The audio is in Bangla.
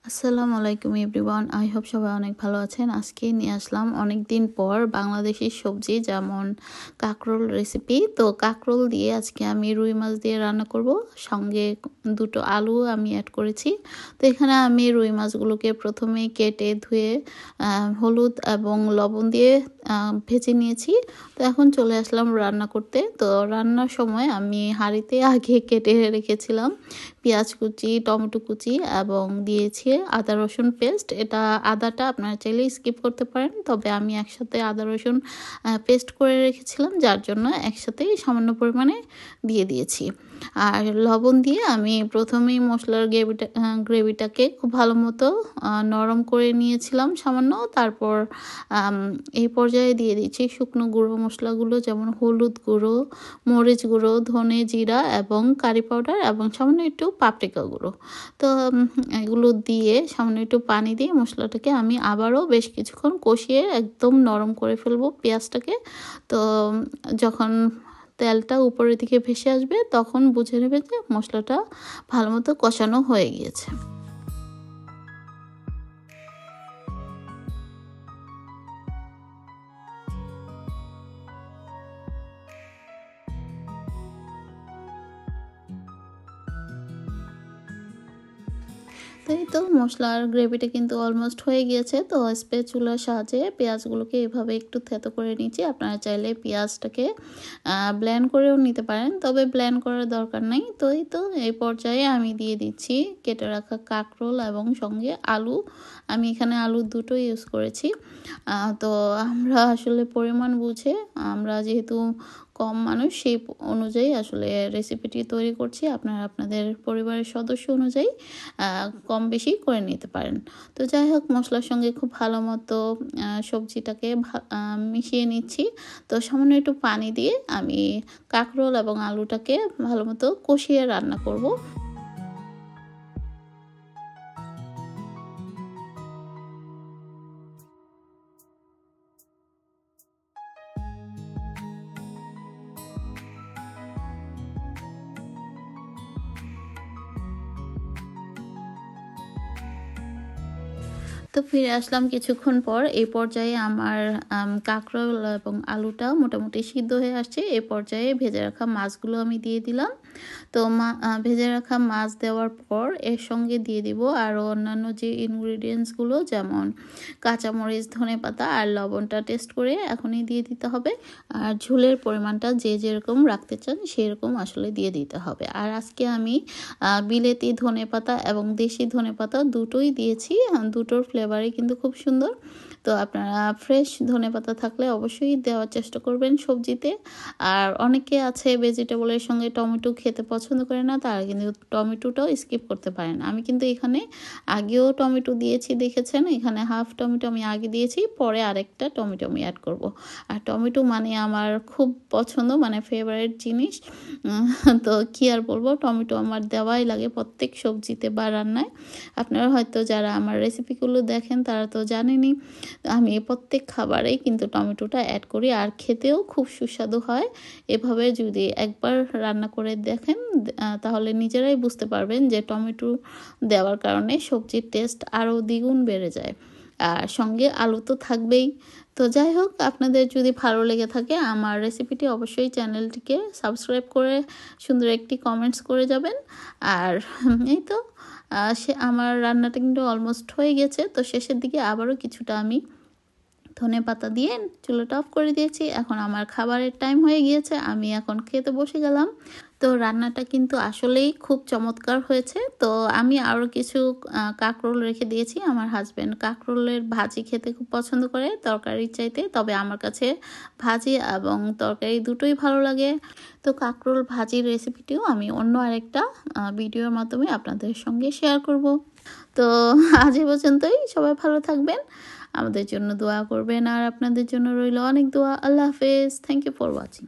আসসালামু আলাইকুম এভরিওয়ান। আই হোপ সবাই অনেক ভালো আছেন। আজকে নিয়ে আসলাম অনেক দিন পর বাংলাদেশি সবজি যেমন কাঁকরোল রেসিপি। তো কাঁকরোল দিয়ে আজকে আমি রুই মাছ দিয়ে রান্না করব, সঙ্গে দুটো আলু আমি অ্যাড করেছি। তো এখানে আমি রুই মাছগুলোকে প্রথমেই কেটে ধুয়ে হলুদ এবং লবণ দিয়ে ভেজে নিয়েছি। তো এখন চলে আসলাম রান্না করতে। তো রান্নার সময় আমি হাঁড়িতে আগে কেটে রেখেছিলাম পেঁয়াজ কুচি, টমেটো কুচি এবং দিয়েছি আদা রসুন পেস্ট। এটা আদাটা আপনারা চাইলে স্কিপ করতে পারেন, তবে আমি একসাথে আদা রসুন পেস্ট করে রেখেছিলাম, যার জন্য একসাথেই সামান্য পরিমাণে দিয়ে দিয়েছি। আর লবণ দিয়ে আমি প্রথমেই মশলার গ্রেভিটাকে খুব ভালো মতো নরম করে নিয়েছিলাম সামান্য। তারপর এই পর্যায়ে দিয়ে দিচ্ছি শুকনো গুঁড়ো মশলাগুলো, যেমন হলুদ গুঁড়ো, মরিচ গুঁড়ো, ধনে, জিরা এবং কারি পাউডার এবং সামান্য একটু পাপরিকা গুঁড়ো। তো এগুলো দিয়ে সামান্য একটু পানি দিয়ে মশলাটাকে আমি আবারও বেশ কিছুক্ষণ কষিয়ে একদম নরম করে ফেলবো পেঁয়াজটাকে। তো যখন তেলটা উপরের দিকে ভেসে আসবে তখন বুঝে নেবে যে মশলাটা ভালো মতো কষানো হয়ে গিয়েছে। তো এই তো মশলার গ্রেভিটা কিন্তু অলমোস্ট হয়ে গিয়েছে। তো স্প্যাচুলার সাহায্যে পেঁয়াজগুলোকে এভাবে একটু থেতো করে নিচ্ছি। আপনারা চাইলে পেঁয়াজটাকে ব্লেন্ড করেও নিতে পারেন, তবে ব্লেন্ড করার দরকার নেই। তো এই তো এই পর্যায়ে আমি দিয়ে দিচ্ছি কেটে রাখা কাঁকরোল এবং সঙ্গে আলু। আমি এখানে আলু দুটো ইউজ করেছি। তো আমরা আসলে পরিমাণ বুঝে, আমরা যেহেতু কম মানুষ সেই অনুযায়ী আসলে রেসিপিটি তৈরি করছি। আপনারা আপনাদের পরিবারের সদস্য অনুযায়ী কম বেশি করে নিতে পারেন। তো যাই হোক, মশলার সঙ্গে খুব ভালো মতো সবজিটাকে মিশিয়ে নিচ্ছি। তো সামান্য একটু পানি দিয়ে আমি কাঁকরোল এবং আলুটাকে ভালো মতো কষিয়ে রান্না করব। তো ফিরে আসলাম কিছুক্ষণ পর। এই পর্যায়ে আমার কাঁকরোল এবং আলুটাও মোটামুটি সিদ্ধ হয়ে আসছে। এই পর্যায়ে ভেজে রাখা মাছগুলো আমি দিয়ে দিলাম। তো ভেজে রাখা মাছ দেওয়ার পর এর সঙ্গে দিয়ে দিব আরও অন্যান্য যে ইনগ্রিডিয়েন্টসগুলো, যেমন কাঁচামরিচ, ধনেপাতা আর লবণটা টেস্ট করে এখনই দিয়ে দিতে হবে। আর ঝোলের পরিমাণটা যে যেরকম রাখতে চান সেরকম আসলে দিয়ে দিতে হবে। আর আজকে আমি বিলেতি ধনেপাতা এবং দেশি ধনেপাতা দুটোই দিয়েছি। দুটোর ফ্লেভারই কিন্তু খুব সুন্দর। তো আপনারা ফ্রেশ ধনেপাতা থাকলে অবশ্যই দেওয়ার চেষ্টা করবেন সবজিতে। আর অনেকে আছে ভেজিটেবলের সঙ্গে টমেটো খেতে পছন্দ করে না, তারা কিন্তু টমেটোটাও স্কিপ করতে পারেন। আমি কিন্তু এখানে আগেও টমেটো দিয়েছি, দেখেছেন। এখানে হাফ টমেটো আমি আগে দিয়েছি, পরে আরেকটা টমেটো আমি অ্যাড করব। আর টমেটো মানে আমার খুব পছন্দ, মানে ফেভারিট জিনিস। তো কী আর বলবো, টমেটো আমার দেওয়াই লাগে প্রত্যেক সবজিতে বা রান্নায়। আপনারা হয়তো যারা আমার রেসিপিগুলো দেখেন তারা তো জানেনই, আমি প্রত্যেক খাবারেই কিন্তু টমেটোটা অ্যাড করি, আর খেতেও খুব সুস্বাদু হয়। এভাবে যদি একবার রান্না করে দেখেন তাহলে নিজেরাই বুঝতে পারবেন যে টমেটো দেওয়ার কারণে সবজির টেস্ট আরও দ্বিগুণ বেড়ে যায়। আর সঙ্গে আলু তো থাকবেই। তো যাই হোক, আপনাদের যদি ভালো লেগে থাকে আমার রেসিপিটি, অবশ্যই চ্যানেলটিকে সাবস্ক্রাইব করে সুন্দর একটি কমেন্টস করে যাবেন। আর এই তো আমার রান্নাটা কিন্তু অলমোস্ট হয়ে গেছে। তো শেষের দিকে আবারও কিছুটা আমি ধনেপাতা দিয়ে চুলাটা অফ করে দিয়েছি। এখন আমার খাবারের টাইম হয়ে গিয়েছে, আমি এখন খেতে বসে গেলাম। তো রান্নাটা কিন্তু আসলেই খুব চমৎকার হয়েছে। তো আমি আরও কিছু কাঁকরোল রেখে দিয়েছি। আমার হাজব্যান্ড কাঁকরোলের ভাজি খেতে খুব পছন্দ করে তরকারির চাইতে, তবে আমার কাছে ভাজি এবং তরকারি দুটোই ভালো লাগে। তো কাঁকরোল ভাজির রেসিপিটিও আমি অন্য আরেকটা ভিডিওর মাধ্যমে আপনাদের সঙ্গে শেয়ার করব। তো আজ এ পর্যন্তই। সবাই ভালো থাকবেন, আমাদের জন্য দোয়া করবেন, আর আপনাদের জন্য রইল অনেক দোয়া। আল্লাহ হাফেজ। Thank you for watching.